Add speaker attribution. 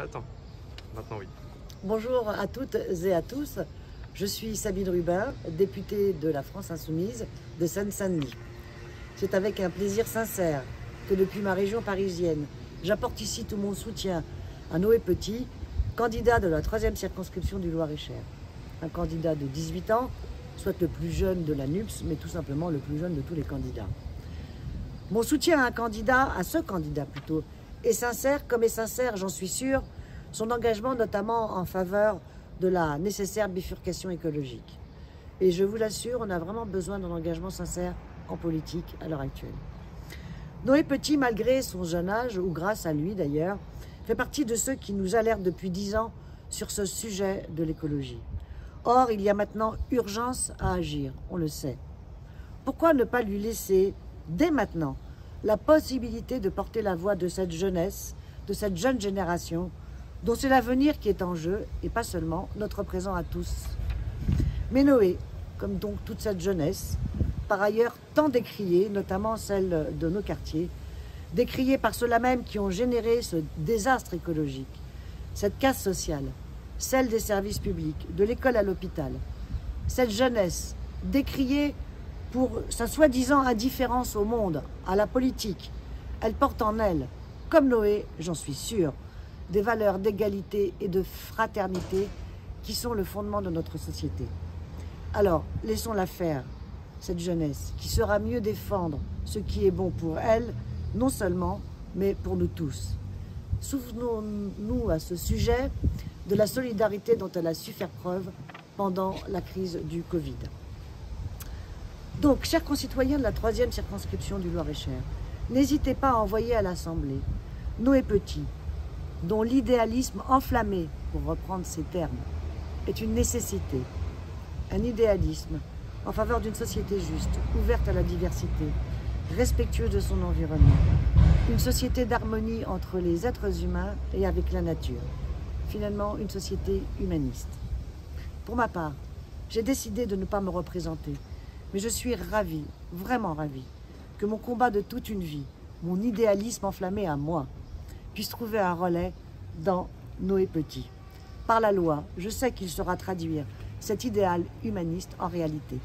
Speaker 1: Attends, maintenant oui.
Speaker 2: Bonjour à toutes et à tous, je suis Sabine Rubin, députée de la France Insoumise de Seine-Saint-Denis. C'est avec un plaisir sincère que depuis ma région parisienne, j'apporte ici tout mon soutien à Noé Petit, candidat de la 3e circonscription du Loir-et-Cher. Un candidat de 18 ans, soit le plus jeune de la NUPS, mais tout simplement le plus jeune de tous les candidats. Mon soutien à ce candidat plutôt, est sincère, comme est sincère, j'en suis sûre, son engagement notamment en faveur de la nécessaire bifurcation écologique. Et je vous l'assure, on a vraiment besoin d'un engagement sincère en politique à l'heure actuelle. Noé Petit, malgré son jeune âge, ou grâce à lui d'ailleurs, fait partie de ceux qui nous alertent depuis 10 ans sur ce sujet de l'écologie. Or, il y a maintenant urgence à agir, on le sait. Pourquoi ne pas lui laisser, dès maintenant, la possibilité de porter la voix de cette jeunesse, de cette jeune génération, dont c'est l'avenir qui est en jeu, et pas seulement notre présent à tous. Mais Noé, comme donc toute cette jeunesse, par ailleurs tant décriée, notamment celle de nos quartiers, décriée par ceux-là même qui ont généré ce désastre écologique, cette casse sociale, celle des services publics, de l'école à l'hôpital, cette jeunesse décriée pour sa soi-disant indifférence au monde, à la politique, elle porte en elle, comme Noé, j'en suis sûre, des valeurs d'égalité et de fraternité qui sont le fondement de notre société. Alors, laissons-la faire, cette jeunesse, qui saura mieux défendre ce qui est bon pour elle, non seulement, mais pour nous tous. Souvenons-nous à ce sujet de la solidarité dont elle a su faire preuve pendant la crise du Covid. Donc, chers concitoyens de la 3e circonscription du Loir-et-Cher, n'hésitez pas à envoyer à l'Assemblée Noé Petit, dont l'idéalisme enflammé, pour reprendre ces termes, est une nécessité. Un idéalisme en faveur d'une société juste, ouverte à la diversité, respectueuse de son environnement. Une société d'harmonie entre les êtres humains et avec la nature. Finalement, une société humaniste. Pour ma part, j'ai décidé de ne pas me représenter, mais je suis ravie, vraiment ravie, que mon combat de toute une vie, mon idéalisme enflammé à moi, puisse trouver un relais dans Noé Petit. Par la loi, je sais qu'il saura traduire cet idéal humaniste en réalité.